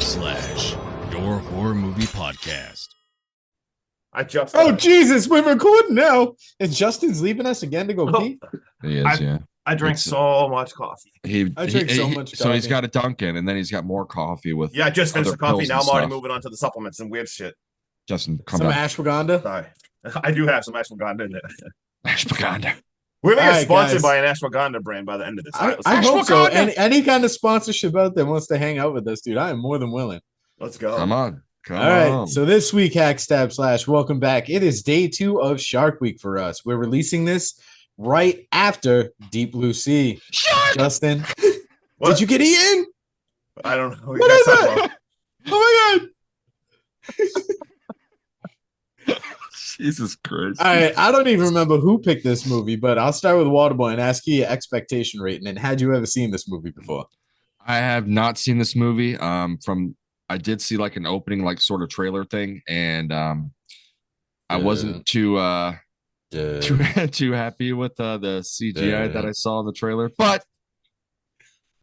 your horror movie podcast. Oh, Jesus, we're recording now. And Justin's leaving us again to go pee? He is, yeah. I drink so much coffee. I drink so much coffee. So he's got a Dunkin', and then he's got more coffee with. Yeah, I just finished the coffee. Now I'm already stuff. moving on to the supplements and weird shit. Justin, come some back. ashwagandha. Sorry, I do have some ashwagandha in there. Ashwagandha. We're gonna get Right, sponsored guys. by an ashwagandha brand by the end of this. I hope so. Any kind of sponsorship out there wants to hang out with us, dude, I am more than willing. Let's go. Come on. All right. So this week, #/ welcome back. It is day 2 of Shark Week for us. We're releasing this right after Deep Blue Sea. Shark! Justin, What? did you get eaten? I don't know. What is that? Oh my God. Jesus Christ. All right. I don't even remember who picked this movie, but I'll start with Waterboy and ask you your expectation rating. And had you ever seen this movie before? I have not seen this movie. I did see like an opening, like sort of trailer thing, and I wasn't too happy with the CGI that I saw in the trailer, but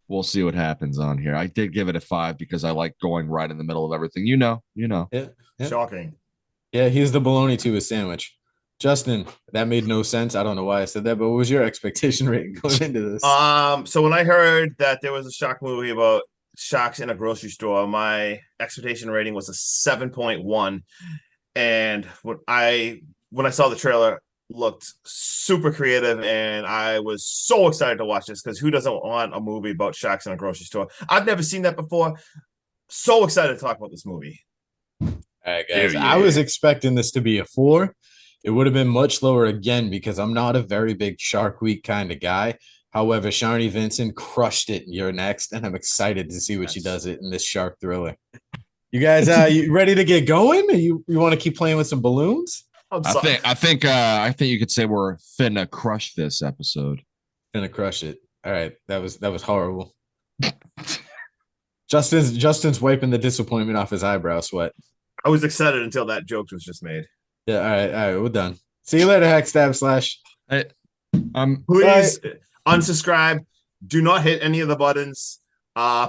we'll see what happens on here. I did give it a 5 because I like going right in the middle of everything. You know. Yeah. Shocking. Yeah, he's the bologna to his sandwich. Justin, that made no sense. I don't know why I said that, but what was your expectation rating going into this? So when I heard that there was a shark movie about sharks in a grocery store, my expectation rating was a 7.1. And when I saw the trailer, looked super creative, and I was so excited to watch this because who doesn't want a movie about sharks in a grocery store? I've never seen that before. So excited to talk about this movie. All right, guys. I was expecting this to be a 4. It would have been much lower again because I'm not a very big Shark Week kind of guy. However, Sharni Vincent crushed it. You're next, and I'm excited to see what she does it in this shark thriller. You guys, you ready to get going? You want to keep playing with some balloons? I think you could say we're finna crush this episode. Finna crush it. All right, that was horrible. Justin's wiping the disappointment off his eyebrow sweat. I was excited until that joke was just made. Yeah, all right, we're done. See you later, #/ Hey, please unsubscribe. Do not hit any of the buttons.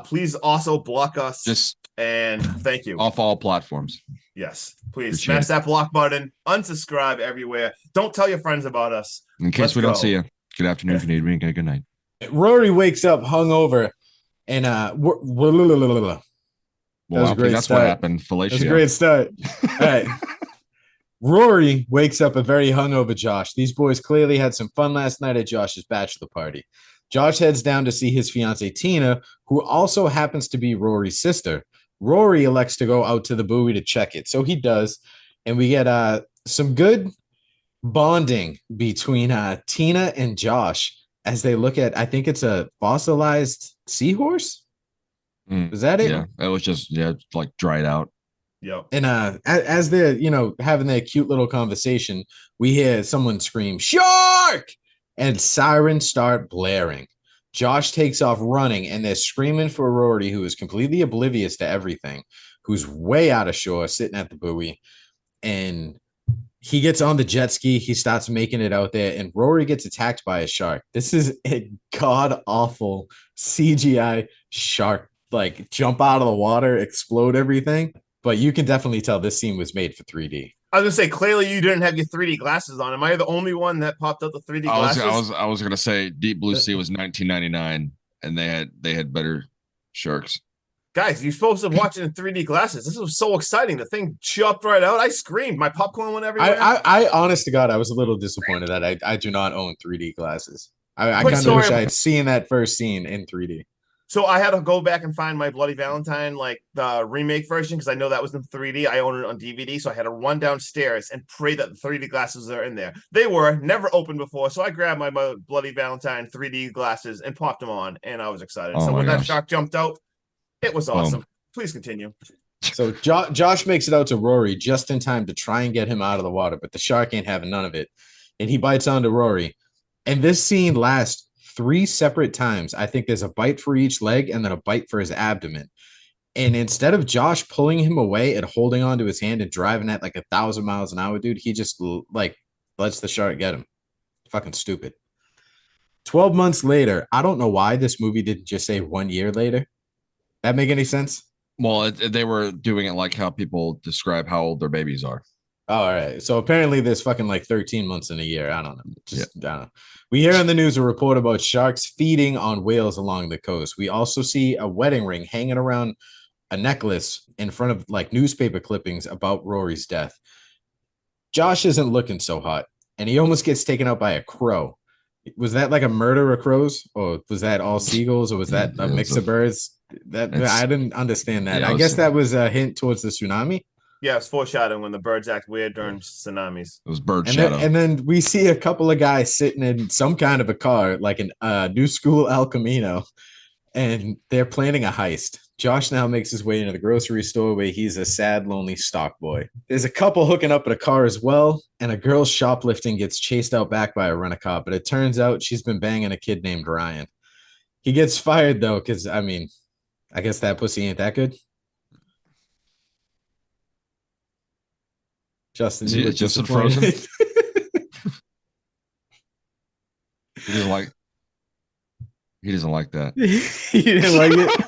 Please also block us. And thank you. Off all platforms. Yes, please smash that block button. Unsubscribe everywhere. Don't tell your friends about us. In case we don't see you. Good afternoon, if you need me. Good night. Rory wakes up hungover, and Well, that's what happened. Fellatio. That's a great start. All right. Rory wakes up a very hungover Josh. These boys clearly had some fun last night at Josh's bachelor party. Josh heads down to see his fiancée Tina, who also happens to be Rory's sister. Rory elects to go out to the buoy to check it. So he does. And we get some good bonding between Tina and Josh as they look at, I think it's a fossilized seahorse. Is that it? Yeah, it was just like dried out. Yep. And as they're having their cute little conversation, we hear someone scream "Shark!" and sirens start blaring. Josh takes off running, and they're screaming for Rory, who is completely oblivious to everything, who's way out of shore, sitting at the buoy. And he gets on the jet ski. He starts making it out there, and Rory gets attacked by a shark. This is a god-awful CGI shark, like jump out of the water, explode everything. But you can definitely tell this scene was made for 3D. I was gonna say, clearly you didn't have your 3D glasses on. Am I the only one that popped up the 3D glasses? I was gonna say Deep Blue Sea was 1999, and they had better sharks. Guys, you're supposed to watch it in 3D glasses. This was so exciting. The thing jumped right out. I screamed. My popcorn went everywhere. I honest to God, I was a little disappointed that I do not own 3D glasses. I kind of wish I had seen that first scene in 3D. So I had to go back and find my Bloody Valentine, like the remake version, because I know that was in 3D. I own it on DVD, so I had to run downstairs and pray that the 3D glasses are in there. They were never opened before, so I grabbed my Bloody Valentine 3D glasses and popped them on, and I was excited. So when that shark jumped out, it was awesome. Please continue. So Josh makes it out to Rory just in time to try and get him out of the water, but the shark ain't having none of it, and he bites onto Rory. And this scene lasts 3 separate times. I think there's a bite for each leg and then a bite for his abdomen. And instead of Josh pulling him away and holding onto his hand and driving at like 1,000 miles an hour, dude, he just like lets the shark get him. Fucking stupid. 12 months later, I don't know why this movie didn't just say 1 year later. That make any sense? Well, they were doing it like how people describe how old their babies are. Oh, all right. So apparently there's fucking like 13 months in a year. I don't know. I don't know. We hear on the news a report about sharks feeding on whales along the coast. We also see a wedding ring hanging around a necklace in front of like newspaper clippings about Rory's death. Josh isn't looking so hot, and he almost gets taken out by a crow. Was that like a murder of crows, or was that all seagulls, or was that a mix of birds? That I didn't understand that. I guess that was a hint towards the tsunami. Yeah, it's foreshadowing when the birds act weird during tsunamis. It was bird shadow. And then we see a couple of guys sitting in some kind of a car, like a new school El Camino, and they're planning a heist. Josh now makes his way into the grocery store where he's a sad, lonely stock boy. There's a couple hooking up at a car as well, and a girl shoplifting gets chased out back by a rent-a-cop, but it turns out she's been banging a kid named Ryan. He gets fired, though, because, I mean, I guess that pussy ain't that good. Justin, you look frozen. He doesn't like that. He didn't like it.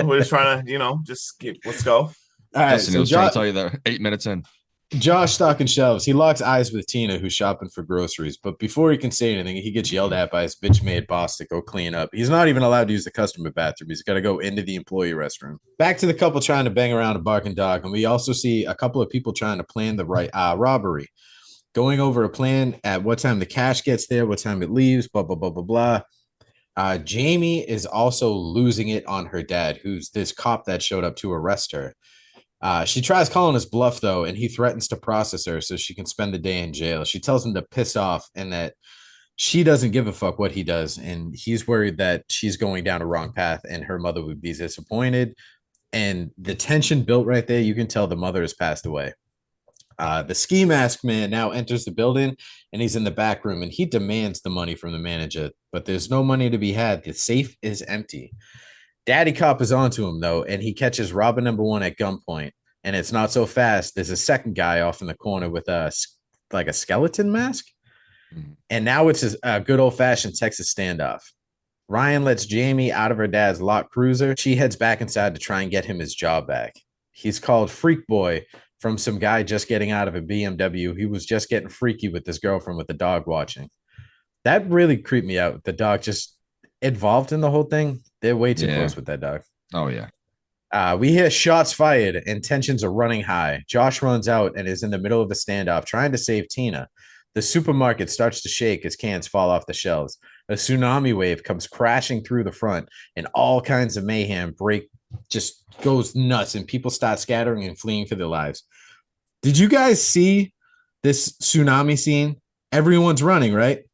We're just trying to, let's go. All right, Justin, so trying to tell you that 8 minutes in. Josh stocking shelves. He locks eyes with Tina, who's shopping for groceries. But before he can say anything, he gets yelled at by his bitch-made boss to go clean up. He's not even allowed to use the customer bathroom. He's got to go into the employee restroom. Back to the couple trying to bang around a barking dog. And we also see a couple of people trying to plan the robbery. Going over a plan at what time the cash gets there, what time it leaves, blah, blah, blah, blah, blah. Jamie is also losing it on her dad, who's this cop that showed up to arrest her. She tries calling his bluff, though, and he threatens to process her so she can spend the day in jail. She tells him to piss off and that she doesn't give a fuck what he does. And he's worried that she's going down a wrong path and her mother would be disappointed. And the tension built right there, you can tell the mother has passed away. The ski mask man now enters the building and he's in the back room and he demands the money from the manager, but there's no money to be had. The safe is empty. Daddy Cop is onto him, though, and he catches Robin number one at gunpoint. And it's not so fast. There's a second guy off in the corner with a skeleton mask. Mm-hmm. And now it's a good old-fashioned Texas standoff. Ryan lets Jamie out of her dad's locked cruiser. She heads back inside to try and get him his job back. He's called Freak Boy from some guy just getting out of a BMW. He was just getting freaky with his girlfriend with the dog watching. That really creeped me out. The dog just involved in the whole thing. They're way too close with that dog. Oh, yeah. We hear shots fired and tensions are running high. Josh runs out and is in the middle of a standoff trying to save Tina. The supermarket starts to shake as cans fall off the shelves. A tsunami wave comes crashing through the front and all kinds of mayhem just goes nuts and people start scattering and fleeing for their lives. Did you guys see this tsunami scene? Everyone's running, right?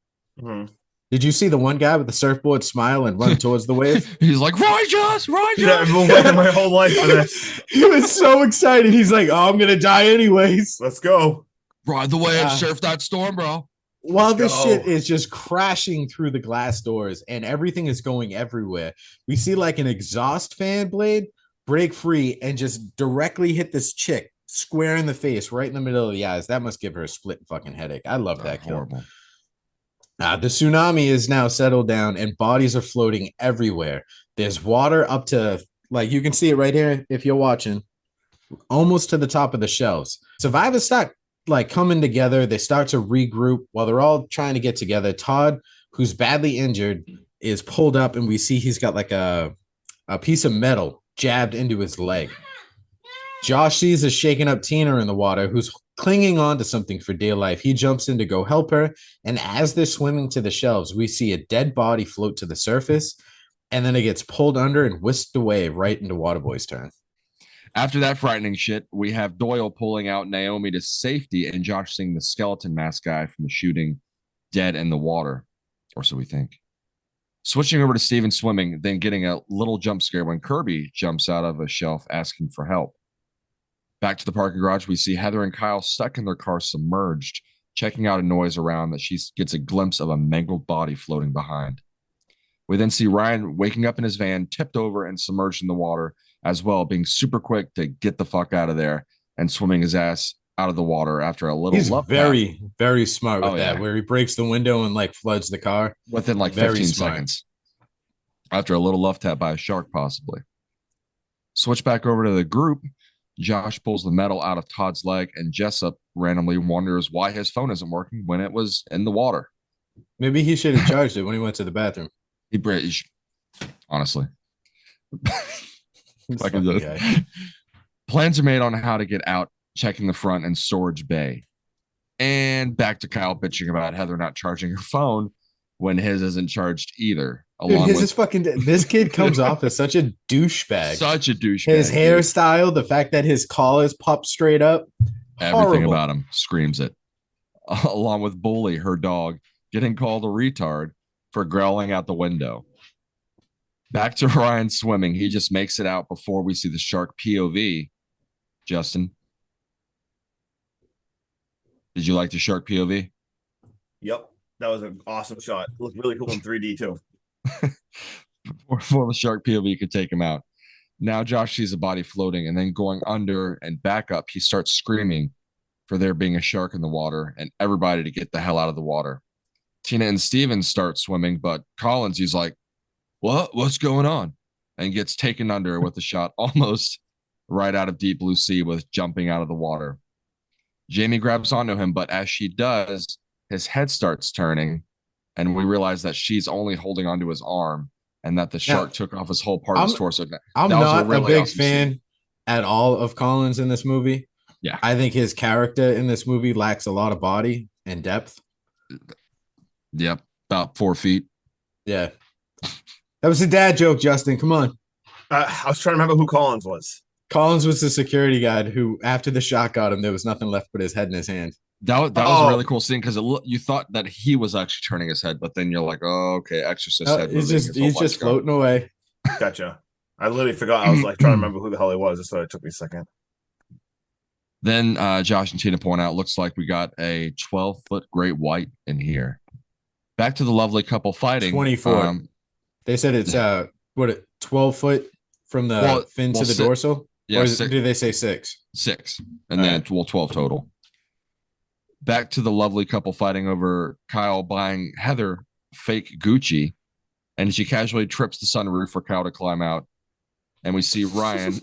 Mm-hmm. Did you see the one guy with the surfboard smile and run towards the wave? He's like, Rogers! Yeah, I've been waiting my whole life for this. He was so excited. He's like, oh, I'm going to die anyways. Let's go. Ride the wave, surf that storm, bro. While this shit is just crashing through the glass doors and everything is going everywhere, we see like an exhaust fan blade break free and just directly hit this chick square in the face, right in the middle of the eyes. That must give her a split fucking headache. I love that kill. Horrible. The tsunami is now settled down and bodies are floating everywhere. There's water up to, like, you can see it right here if you're watching, almost to the top of the shelves. Survivors start, like, coming together. They start to regroup while they're all trying to get together. Todd, who's badly injured, is pulled up and we see he's got, like, a piece of metal jabbed into his leg. Josh sees a shaken up Tina in the water who's clinging on to something for dear life. He jumps in to go help her. And as they're swimming to the shelves, we see a dead body float to the surface. And then it gets pulled under and whisked away right into Waterboy's turn. After that frightening shit, we have Doyle pulling out Naomi to safety and Josh seeing the skeleton mask guy from the shooting dead in the water. Or so we think. Switching over to Steven swimming, then getting a little jump scare when Kirby jumps out of a shelf asking for help. Back to the parking garage, we see Heather and Kyle stuck in their car submerged, checking out a noise around that she gets a glimpse of a mangled body floating behind. We then see Ryan waking up in his van, tipped over and submerged in the water as well, being super quick to get the fuck out of there and swimming his ass out of the water after a little. He's very, very smart with that, where he breaks the window and like floods the car within like 15 seconds after a little love tap by a shark, possibly. Switch back over to the group. Josh pulls the metal out of Todd's leg, and Jessup randomly wonders why his phone isn't working when it was in the water. Maybe he should have charged it when he went to the bathroom. Honestly. This Like fucking guy. Plans are made on how to get out, checking the front and storage bay. And back to Kyle bitching about Heather not charging her phone when his isn't charged either. Dude, his is fucking. This kid comes off as such a douchebag. Such a douchebag. His hairstyle, the fact that his collar is popped straight up. Everything horrible. about him screams it. Along with Bully, her dog, getting called a retard for growling out the window. Back to Ryan swimming. He just makes it out before we see the shark POV. Justin, did you like the shark POV? Yep. That was an awesome shot. It looked really cool in 3D too. Before the shark POV could take him out. Now Josh sees a body floating and then going under and back up. He starts screaming for there being a shark in the water and everybody to get the hell out of the water. Tina and Steven start swimming, but Collins, he's like, what's going on? And gets taken under with a shot almost right out of deep blue sea with jumping out of the water. Jamie grabs onto him, but as she does, his head starts turning, and we realize that she's only holding onto his arm and that the shark took off his whole part of his torso. I'm not a big fan at all of Collins in this movie. Yeah. I think his character in this movie lacks a lot of body and depth. Yep. About 4 feet. Yeah. That was a dad joke, Justin. Come on. I was trying to remember who Collins was. Collins was the security guard who, after the shot got him, there was nothing left but his head in his hand. That was a really cool scene because you thought that he was actually turning his head, but then you're like, oh, okay, Exorcist head. He's just floating away. Gotcha. I literally forgot. I was like trying to remember who the hell he was. That's why it took me a second. Then Josh and Tina point out, looks like we got a 12-foot great white in here. Back to the lovely couple fighting. 24. They said it's 12 foot from the fin to the dorsal? Yeah, or did they say 6? 6. And then 12 total. Back to the lovely couple fighting over Kyle buying Heather fake Gucci, and she casually trips the sunroof for Kyle to climb out. And we see Ryan.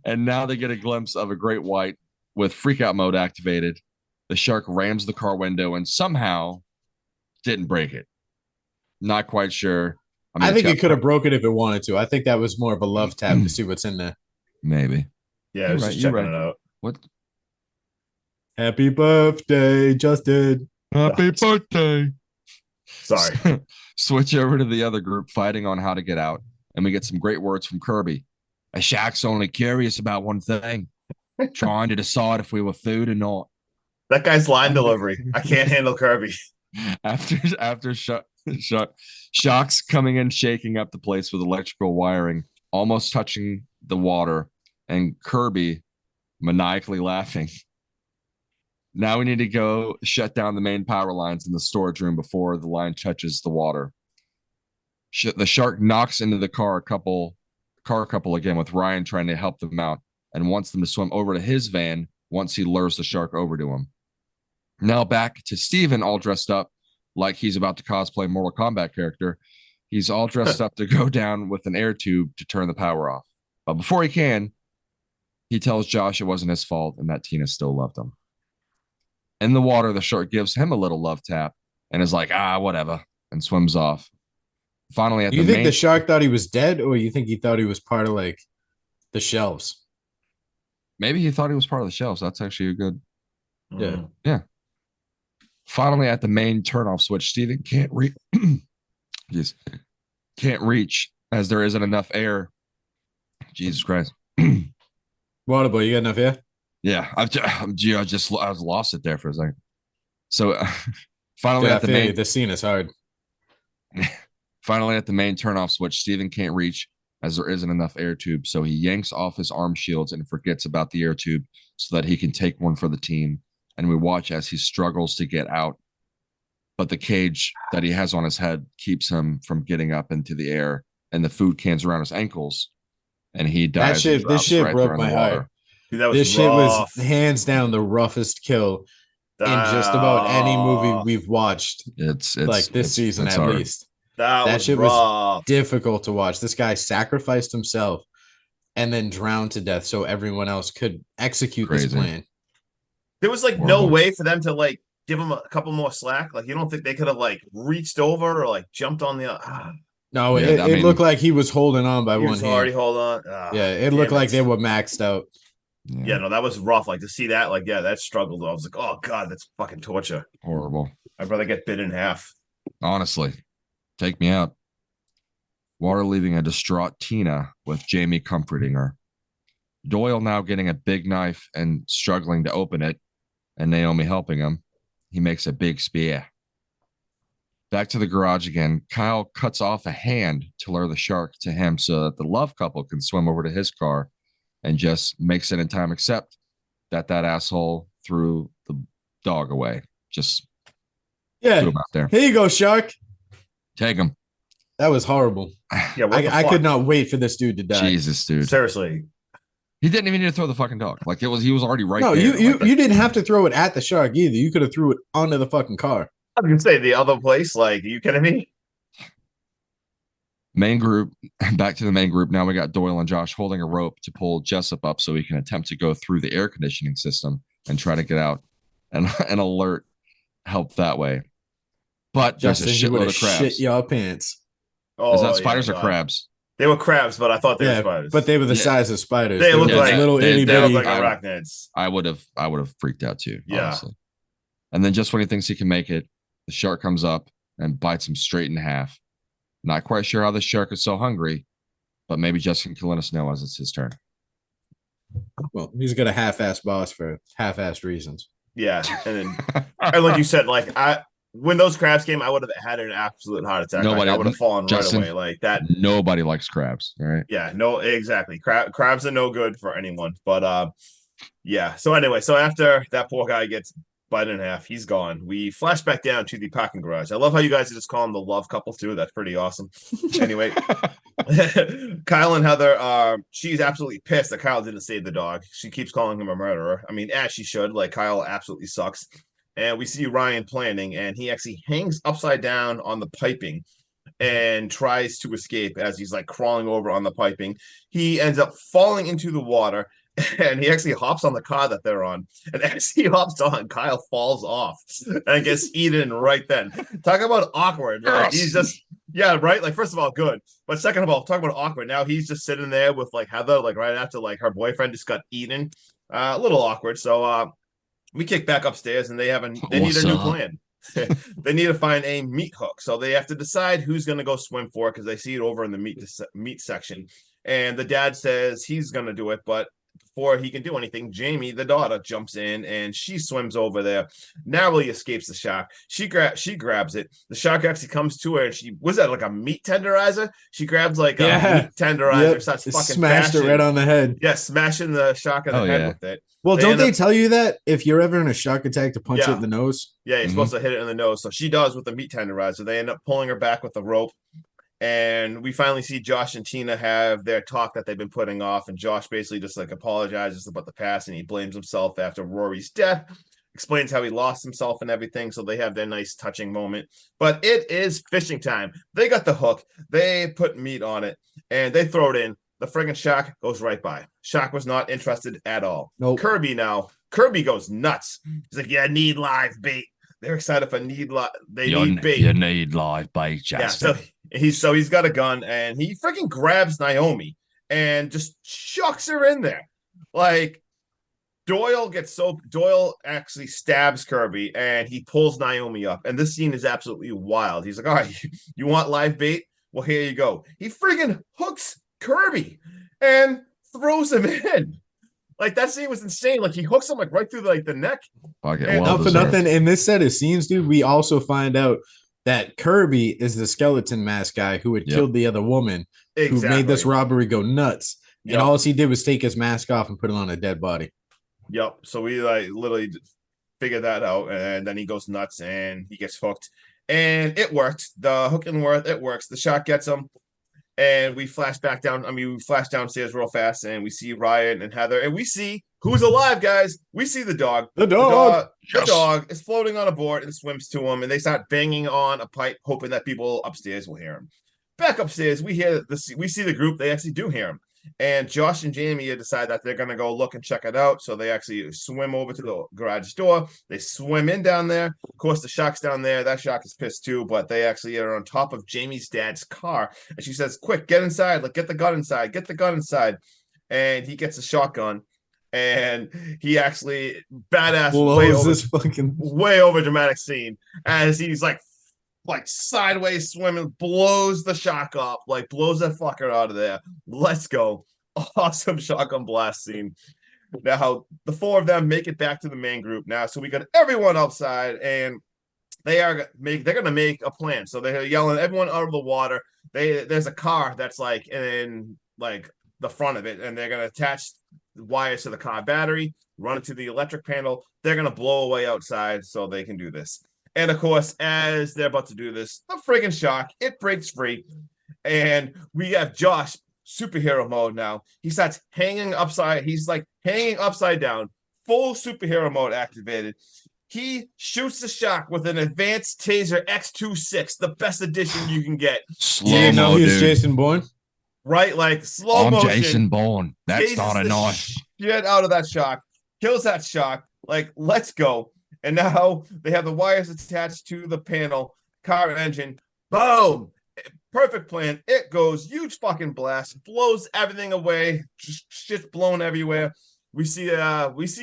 And now they get a glimpse of a great white with freakout mode activated. The shark rams the car window and somehow didn't break it. Not quite sure. I think it could have broke it if it wanted to. I think that was more of a love tap to see what's in there. Maybe. Yeah, I was just checking it out. What? Happy birthday, Justin. Happy birthday. Sorry. Switch over to the other group fighting on how to get out. And we get some great words from Kirby. A shark's only curious about one thing. Trying to decide if we were food or not. That guy's line delivery. I can't handle Kirby. After shocks coming in, shaking up the place with electrical wiring, almost touching the water, and Kirby maniacally laughing. Now we need to go shut down the main power lines in the storage room before the line touches the water. The shark knocks into the car couple again, with Ryan trying to help them out and wants them to swim over to his van once he lures the shark over to him. Now back to Steven, all dressed up like he's about to cosplay Mortal Kombat character. He's all dressed up to go down with an air tube to turn the power off. But before he can, he tells Josh it wasn't his fault and that Tina still loved him. In the water, the shark gives him a little love tap and is like, whatever, and swims off. Finally, you think the shark thought he was dead, or you think he thought he was part of like the shelves? Maybe he thought he was part of the shelves. That's actually a good. Yeah. Finally, at the main turnoff switch, Steven can't reach. Can't reach as there isn't enough air. Jesus Christ. Waterboy, you got enough air? Yeah, I lost it there for a second. So finally, at the scene is hard. Finally, at the main turnoff switch, Steven can't reach as there isn't enough air tube. So he yanks off his arm shields and forgets about the air tube so that he can take one for the team. And we watch as he struggles to get out. But the cage that he has on his head keeps him from getting up into the air, and the food cans around his ankles. And he dies. This shit broke my heart. Dude, that was this shit was hands down the roughest kill in just about any movie we've watched. It's like this season at hard. least. That That was shit was rough. difficult to watch. This guy sacrificed himself and then drowned to death so everyone else could execute this Crazy. plan. There was like no Horrible. way for them to like give him a couple more slack. Like you don't think they could have like reached over or like jumped on the No, Yeah, it I mean- looked like he was holding on by he one was already hand. hold on. Yeah, it damn looked like it. they were maxed out. Yeah, no, that was rough. Like to see that, like, yeah, that struggled. I was like, oh god, that's fucking torture. Horrible. I'd rather get bit in half. Honestly, take me out. Water leaving a distraught Tina with Jamie comforting her. Doyle now getting a big knife and struggling to open it, and Naomi helping him. He makes a big spear. Back to the garage again. Kyle cuts off a hand to lure the shark to him so that the love couple can swim over to his car and just makes it in time, except that asshole threw the dog away. Just Yeah. threw him out there. Here you go, Shark. Take him. That was horrible. Yeah, what the I fuck? could not wait for this dude to die. Jesus, dude. Seriously. He didn't even need to throw the fucking dog. Like he was already right No, there. you didn't have to throw it at the shark either. You could have threw it onto the fucking car. I was gonna say the other place. Like, are you kidding me? Main group, back to the main group. Now we got Doyle and Josh holding a rope to pull Jessup up so he can attempt to go through the air conditioning system and try to get out and alert help that way. But Justin, there's a you would shitload have of crabs. shit your pants. Oh, Is that yeah, spiders or God. crabs? They were crabs, but I thought they were Yeah, spiders. but they were the Yeah. size of spiders. They were look just like- little they- itty they look bitty. like arachnids. I would have freaked out too, Yeah. honestly. And then just when he thinks he can make it, the shark comes up and bites him straight in half. Not quite sure how the shark is so hungry, but maybe Justin can let us know as it's his turn. Well, he's got a half-ass boss for half-assed reasons. Yeah, and then and like you said, like when those crabs came, I would have had an absolute heart attack. Nobody- I would have fallen Justin- right away. Like that. Nobody likes crabs, all right? Yeah, no, exactly. Crabs are no good for anyone. But yeah. So anyway, so after that poor guy gets bite in half, he's gone. We flash back down to the parking garage. I love how you guys just call them the love couple too. That's pretty awesome. Anyway, Kyle and Heather are, she's absolutely pissed that Kyle didn't save the dog. She keeps calling him a murderer. I mean, as she should. Like, Kyle absolutely sucks. And we see Ryan planning, and he actually hangs upside down on the piping and tries to escape as he's like crawling over on the piping. He ends up falling into the water, and he actually hops on the car that they're on. And as he hops on, Kyle falls off and gets eaten right then. Talk about awkward. Like, he's just, yeah, right. Like, first of all, good. But second of all, talk about awkward. Now he's just sitting there with like Heather, like right after like her boyfriend just got eaten. A little awkward. So we kick back upstairs, and they need a new plan. They need to find a meat hook. So they have to decide who's going to go swim for it, because they see it over in the meat section. And the dad says he's going to do it, but before he can do anything, Jamie, the daughter, jumps in and she swims over there. Narrowly escapes the shark. She grabs it. The shark actually comes to her, and she was that like a meat tenderizer. She grabs like a meat tenderizer, starts fucking smashed it right on the head. Yeah, smashing the shark in the head with it. Well, They don't end they up- tell you that if you're ever in a shark attack to punch it Yeah. in the nose? Yeah, you're supposed to hit it in the nose. So she does with the meat tenderizer. They end up pulling her back with the rope. And we finally see Josh and Tina have their talk that they've been putting off. And Josh basically just like apologizes about the past, and he blames himself after Rory's death, explains how he lost himself and everything. So they have their nice touching moment. But it is fishing time. They got the hook. They put meat on it and they throw it in. The friggin' shark goes right by. Shark was not interested at all. Nope. Kirby goes nuts. He's like, yeah, need live bait. They're excited for need bait. You need live bait, Yeah, Justin. so he's got a gun, and he freaking grabs Naomi and just chucks her in there. Like, Doyle actually stabs Kirby, and he pulls Naomi up. And this scene is absolutely wild. He's like, all right, you want live bait? Well, here you go. He freaking hooks Kirby and throws him in. Like, that scene was insane. Like, he hooks him like right through like the neck. Fuck it, And well Not for deserved. nothing. In this set of scenes, dude, we also find out that Kirby is the skeleton mask guy who had Yep. killed the other woman who made this robbery go nuts. Yep. And all he did was take his mask off and put it on a dead body. Yep. So we like literally figured that out, and then he goes nuts and he gets hooked, and it worked. The hook and worth, it works. The shark gets him, and we flash back down. I mean, we flash downstairs real fast, and we see Ryan and Heather, and we see Who's alive, guys? We see the dog. The dog. The Yes. dog is floating on a board and swims to him, and they start banging on a pipe, hoping that people upstairs will hear him. Back upstairs, we see the group. They actually do hear him, and Josh and Jamie decide that they're gonna go look and check it out. So they actually swim over to the garage door. They swim in down there. Of course, the shark's down there. That shark is pissed too, but they actually are on top of Jamie's dad's car, and she says, "Quick, get inside! Like, get the gun inside! Get the gun inside!" And he gets a shotgun. And he actually badass way over dramatic scene as he's like sideways swimming, blows the shark up, like blows that fucker out of there. Let's go. Awesome shotgun blast scene. Now the four of them make it back to the main group now. So we got everyone outside and they're gonna make a plan. So they're yelling everyone out of the water. There's a car that's like in like the front of it, and they're gonna attach wires to the car battery, run it to the electric panel. They're gonna blow away outside so they can do this. And of course, as they're about to do this, the friggin' shark, it breaks free. And we have Josh, superhero mode now. He starts he's like hanging upside down, full superhero mode activated. He shoots the shark with an advanced taser X26, the best edition you can get. Slow mo, he's dude. Jason Bourne. Right, like slow motion. Jason Bourne. That's Chases not a the knife. Shit out of that shark, kills that shark. Like, let's go. And now they have the wires attached to the panel, car engine. Boom! Perfect plan. It goes, huge fucking blast, blows everything away, just shit's blown everywhere. We see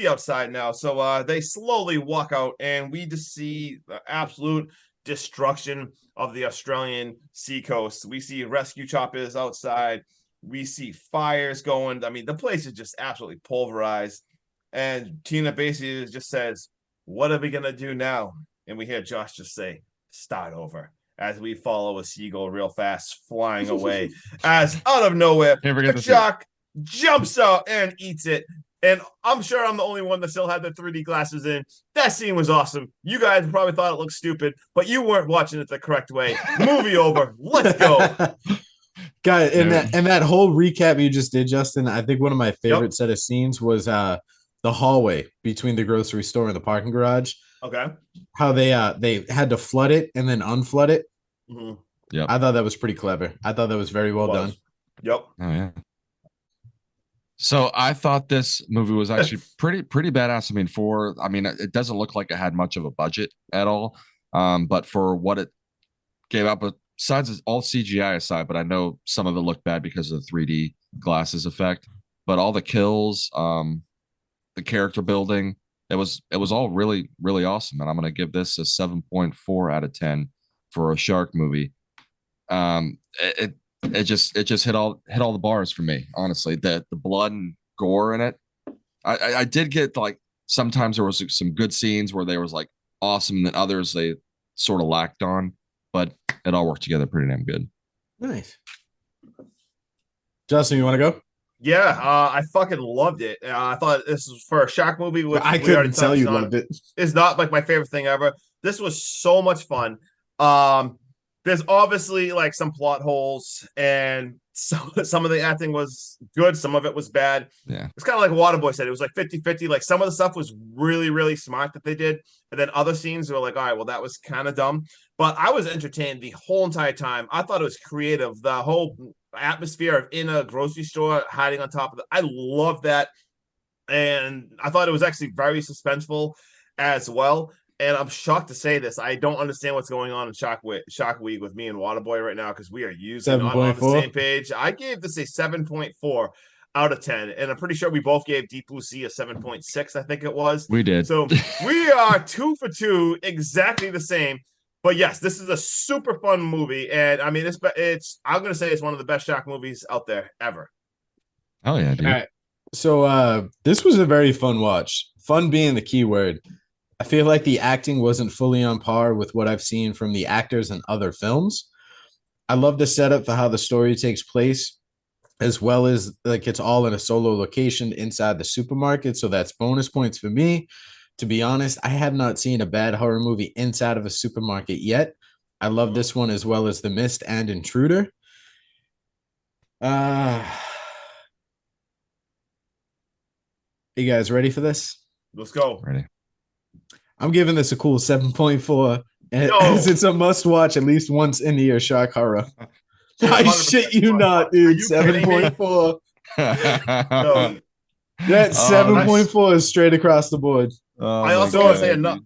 outside now. So they slowly walk out, and we just see the absolute destruction of the Australian seacoast. We see rescue choppers outside. We see fires going. I mean, the place is just absolutely pulverized. And Tina basically just says, "What are we gonna do now?" And we hear Josh just say, "Start over." As we follow a seagull real fast, flying away. As out of nowhere, the shark jumps out and eats it. And I'm sure I'm the only one that still had the 3D glasses in. That scene was awesome. You guys probably thought it looked stupid, but you weren't watching it the correct way. Movie over. Let's go. Guys, and that whole recap you just did, Justin, I think one of my favorite set of scenes was the hallway between the grocery store and the parking garage. Okay. How they had to flood it and then unflood it. Mm-hmm. Yeah, I thought that was pretty clever. I thought that was very well done. Yep. Oh yeah. So I thought this movie was actually pretty badass. I mean, it doesn't look like it had much of a budget at all. But for what it gave up, besides it's all CGI aside, but I know some of it looked bad because of the 3D glasses effect. But all the kills, the character building, it was all really, really awesome. And I'm gonna give this a 7.4 out of 10 for a shark movie. It just hit all the bars for me, honestly. The blood and gore in it. I did get like sometimes there was some good scenes where they was like awesome, and then others they sort of lacked on, but it all worked together pretty damn good. Nice. Justin, you want to go? Yeah, I fucking loved it. I thought this was for a shark movie. Which I couldn't tell you loved it. It's not like my favorite thing ever. This was so much fun. There's obviously like some plot holes, and some of the acting was good, some of it was bad. Yeah, it's kind of like Waterboy said, it was like 50-50. Like some of the stuff was really, really smart that they did, and then other scenes were like, all right, well, that was kind of dumb. But I was entertained the whole entire time. I thought it was creative. The whole atmosphere of in a grocery store hiding on top of it, I love that. And I thought it was actually very suspenseful as well. And I'm shocked to say this. I don't understand what's going on in Shock Week with me and Waterboy right now, because we are using on the same page. I gave this a 7.4 out of 10. And I'm pretty sure we both gave Deep Blue Sea a 7.6, I think it was. We did. So we are 2 for 2, exactly the same. But yes, this is a super fun movie. And I mean, I'm going to say it's one of the best shark movies out there ever. Oh, yeah, dude. All right. So this was a very fun watch. Fun being the key word. I feel like the acting wasn't fully on par with what I've seen from the actors in other films. I love the setup for how the story takes place, as well as like it's all in a solo location inside the supermarket. So that's bonus points for me. To be honest, I have not seen a bad horror movie inside of a supermarket yet. I love this one as well as The Mist and Intruder. You guys ready for this? Let's go. Ready? I'm giving this a cool 7.4. No. As it's a must watch at least once in the year shark horror. I 100% shit you not, Are dude. you kidding me? 7.4. No. That Oh, 7.4 is straight across the board. Oh I my also God, want to say dude. enough.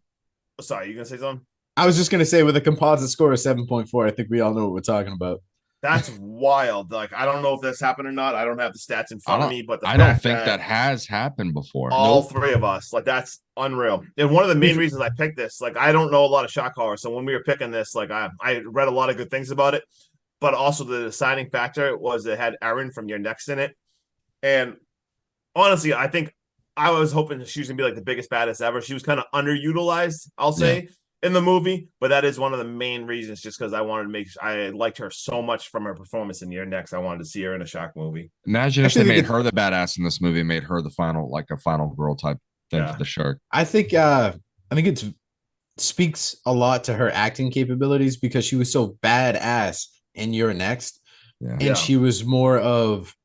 Sorry, you gonna say something? I was just gonna say with a composite score of 7.4, I think we all know what we're talking about. That's wild. Like, I don't know if this happened or not. I don't have the stats in I front of don't, me, but the I don't fact think that has happened before. all Nope. three of us, like, that's unreal. And one of the main reasons I picked this, like, I don't know a lot of shock horror, so when we were picking this, like, I read a lot of good things about it, but also the deciding factor was it had Erin from Your Next in it, and honestly, I think I was hoping she was gonna be like the biggest baddest ever. She was kind of underutilized, I'll say, in the movie, but that is one of the main reasons. Just because I wanted to make, I liked her so much from her performance in Your Next. I wanted to see her in a shock movie. Imagine Actually, if they we made could- her the badass in this movie, made her the final, like a final girl type thing Yeah. for the shark. I think it speaks a lot to her acting capabilities because she was so badass in Your Next. Yeah. And Yeah. she was more of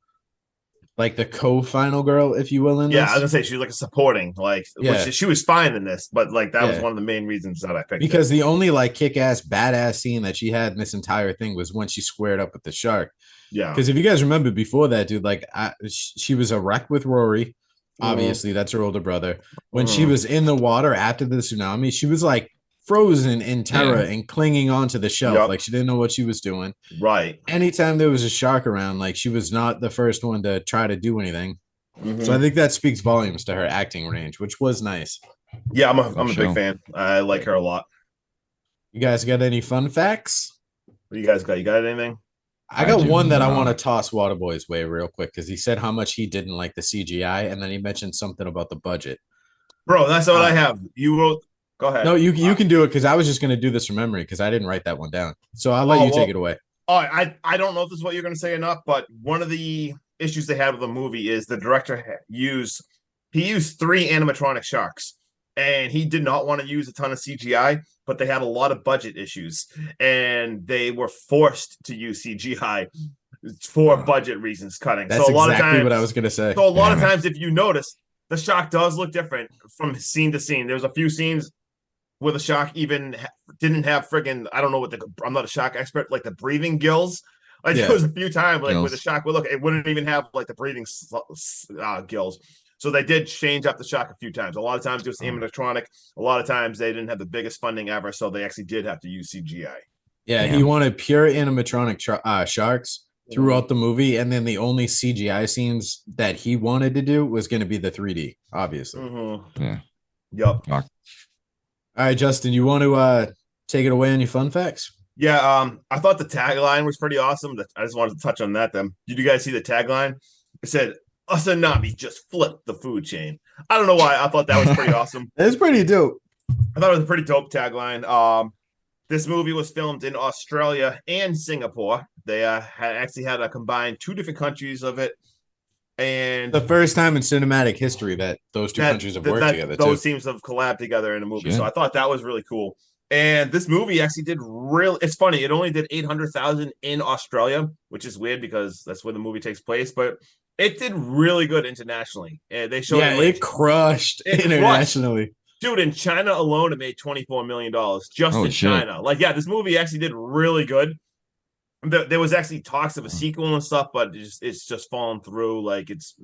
like the co-final girl, if you will, in Yeah, this. I was gonna say she was like a supporting, like, Yeah. which she was fine in this, but like that was Yeah. one of the main reasons that I picked Because it. the only like kick-ass badass scene that she had in this entire thing was when she squared up with the shark. Yeah, Because if you guys remember before that, dude, like she was a wreck with Rory. Obviously, that's her older brother. When she was in the water after the tsunami, she was like frozen in terror and clinging onto the shelf. Yup. Like she didn't know what she was doing. right. Anytime there was a shark around, like she was not the first one to try to do anything. Mhm. So I think that speaks volumes to her acting range, which was nice. Yeah, I'm a Show. big fan. I like her a lot. You guys got any fun facts? What do you guys got? You got anything? I got do one that I not. want to toss Waterboy's way real quick because he said how much he didn't like the CGI, and then he mentioned something about the budget. Bro, that's what I have. You wrote. Go ahead. No, you can do it because I was just going to do this from memory because I didn't write that one down. So I'll let you take it away. Oh, I don't know if this is what you're going to say or not, but one of the issues they had with the movie is the director used 3 animatronic sharks, and he did not want to use a ton of CGI, but they had a lot of budget issues, and they were forced to use CGI for budget reasons, cutting. That's so a lot exactly of times, what I was going to say. So a lot of Damn it. times, if you notice, the shark does look different from scene to scene. There's a few scenes where the shark even didn't have friggin', I don't know what I'm not a shark expert, like the breathing gills. Like there was a few times like where the shark would look, it wouldn't even have like the breathing gills. So they did change up the shark a few times. A lot of times it was animatronic. A lot of times they didn't have the biggest funding ever, so they actually did have to use CGI. Yeah, he wanted pure animatronic sharks throughout the movie, and then the only CGI scenes that he wanted to do was going to be the 3D, obviously. Yeah. Yep. All right, Justin, you want to take it away on your fun facts? Yeah, I thought the tagline was pretty awesome. I just wanted to touch on that then. Did you guys see the tagline? It said, "A tsunami just flipped the food chain." I don't know why. I thought that was pretty awesome. It's pretty dope. I thought it was a pretty dope tagline. This movie was filmed in Australia and Singapore. They actually had a combined 2 different countries of it. And The first time in cinematic history that those two countries have worked together. Those too. teams have collabed together in a movie. Shit. So I thought that was really cool. And this movie actually did it's funny. It only did 800,000 in Australia, which is weird because that's where the movie takes place, but it did really good internationally. And they showed it crushed internationally. Dude, in China alone, it made $24 million just in China. Like, yeah, this movie actually did really good. There was actually talks of a sequel and stuff, but it's just fallen through. Like, it's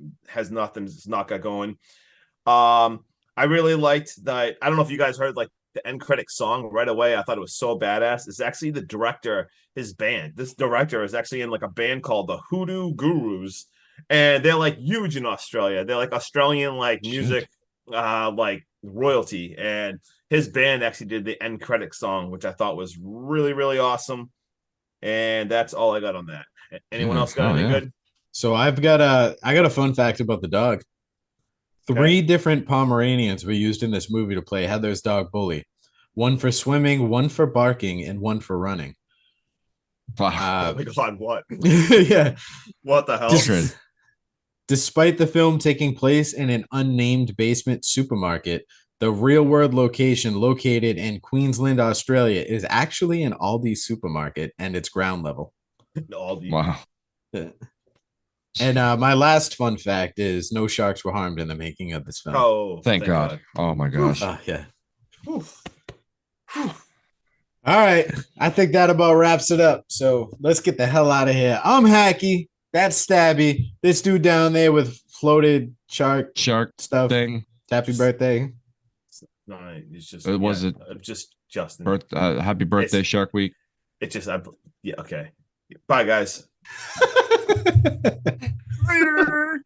not got going. I really liked that. I don't know if you guys heard like the end credit song right away. I thought it was so badass. It's actually the director, his band. This director is actually in like a band called the Hoodoo Gurus, and they're like huge in Australia. They're like Australian like music, like royalty. And his band actually did the end credit song, which I thought was really, really awesome. And that's all I got on that. Anyone else got any good? So I got a fun fact about the dog. 3 different Pomeranians were used in this movie to play Heather's dog Bully. 1 for swimming, 1 for barking, and 1 for running. Oh my God, what? Yeah. What the hell? Despite the film taking place in an unnamed basement supermarket, the real-world location located in Queensland, Australia, is actually an Aldi supermarket, and it's ground level. Aldi. Wow. Yeah. And my last fun fact is no sharks were harmed in the making of this film. Oh, Thank God. Oh my gosh. Yeah. Whew. All right. I think that about wraps it up. So let's get the hell out of here. I'm Hacky. That's Stabby. This dude down there with floated shark stuff. Thing. Happy birthday. No, it's just Was it just Justin. happy birthday, Shark Week. It's just yeah, okay. Bye guys. Later.